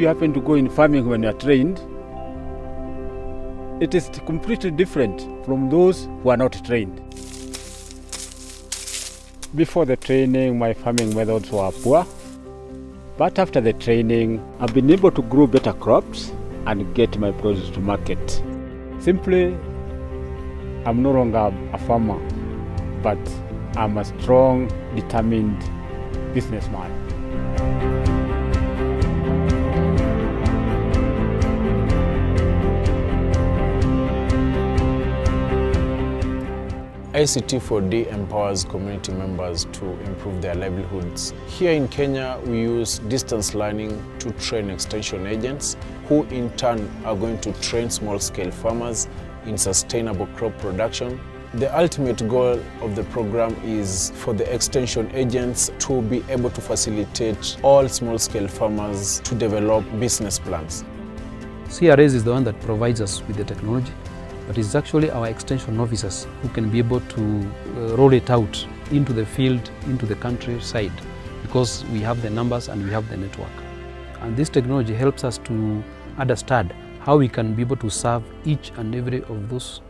you happen to go in farming when you are trained, it is completely different from those who are not trained. Before the training, my farming methods were poor, but after the training, I've been able to grow better crops and get my produce to market. Simply, I'm no longer a farmer, but I'm a strong, determined businessman. ICT4D empowers community members to improve their livelihoods. Here in Kenya, we use distance learning to train extension agents, who in turn are going to train small-scale farmers in sustainable crop production. The ultimate goal of the program is for the extension agents to be able to facilitate all small-scale farmers to develop business plans. CRS is the one that provides us with the technology, but it's actually our extension officers who can be able to roll it out into the field, into the countryside, because we have the numbers and we have the network. And this technology helps us to understand how we can be able to serve each and every of those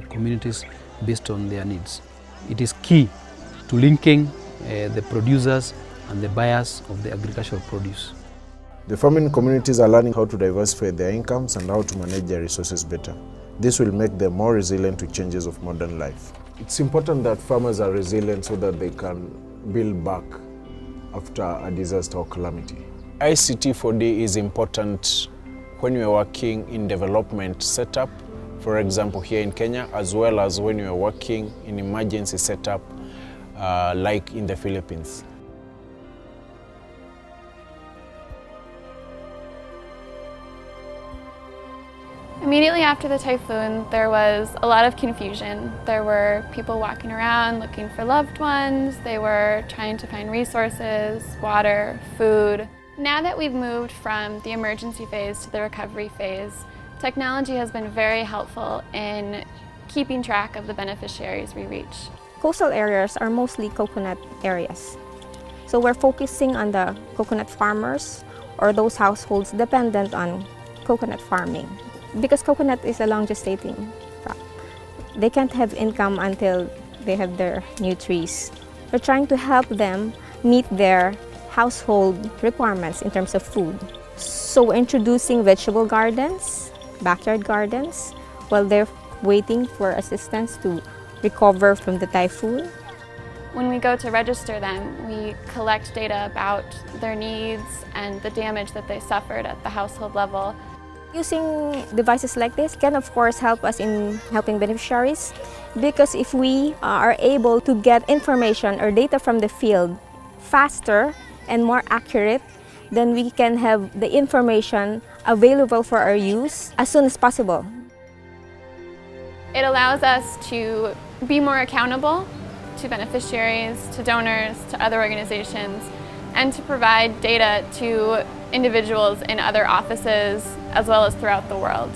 communities based on their needs. It is key to linking the producers and the buyers of the agricultural produce. The farming communities are learning how to diversify their incomes and how to manage their resources better. This will make them more resilient to changes of modern life. It's important that farmers are resilient so that they can build back after a disaster or calamity. ICT4D is important when you are working in development setup, for example here in Kenya, as well as when you are working in emergency setup like in the Philippines. Immediately after the typhoon, there was a lot of confusion. There were people walking around looking for loved ones. They were trying to find resources, water, food. Now that we've moved from the emergency phase to the recovery phase, technology has been very helpful in keeping track of the beneficiaries we reach. Coastal areas are mostly coconut areas. So we're focusing on the coconut farmers or those households dependent on coconut farming. Because coconut is a long gestating crop. They can't have income until they have their new trees. We're trying to help them meet their household requirements in terms of food. So we're introducing vegetable gardens, backyard gardens, while they're waiting for assistance to recover from the typhoon. When we go to register them, we collect data about their needs and the damage that they suffered at the household level. Using devices like this can of course help us in helping beneficiaries, because if we are able to get information or data from the field faster and more accurate, then we can have the information available for our use as soon as possible. It allows us to be more accountable to beneficiaries, to donors, to other organizations, and to provide data to individuals in other offices as well as throughout the world.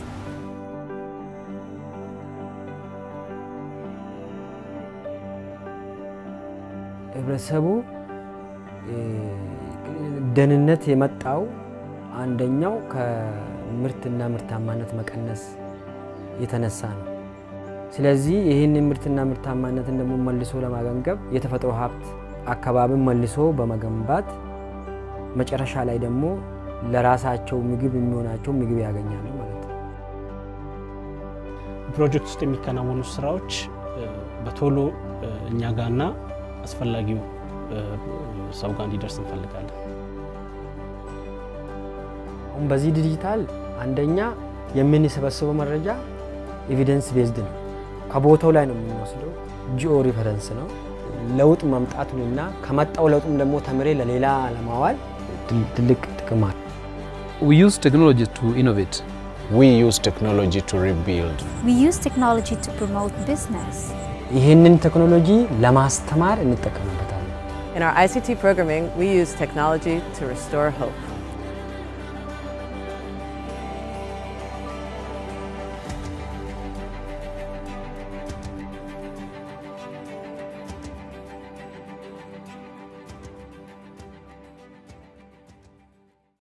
ህብረተሰቡ ደህንነት የመጣው አንደኛው ከምርትና ምርታማነት መቀነስ የተነሳ ነው። ስለዚህ ይሄን ምርትና ምርታማነትን ደግሞ መልሶ ለማገንገብ የተፈጥሮ ሀብት አካባቢን መልሶ በመገንባት መጨረሻ ላይ ደግሞ ለራሳቸው ምግብ የሚሆናቸው ምግብ ያገኛሉ ማለት ነው። ፕሮጀክት ውስጥ የሚከናወኑ ስራዎች በቶሎ እኛ ጋርና አስፈላጊው ሰው ጋር እንዲደርስ እንፈልጋለን። አሁን በዚህ ዲጂታል አንደኛ የምንሰበስበው መረጃ ኤቪደንስ ቤዝድ ነው። ከቦታው ላይ ነው የምንወስደው። ጂኦ ሪፈረንስ ነው። ለውጥ ማምጣቱንና ከመጣው ለውጥም ደግሞ ተምሬ ለሌላ ለማዋል ትልቅ ጥቅም አለ። We use technology to innovate. We use technology to rebuild. We use technology to promote business. ይሄንን ቴክኖሎጂ ለማስተማር እንጠቀምበታለን። In our ICT programming, we use technology to restore hope.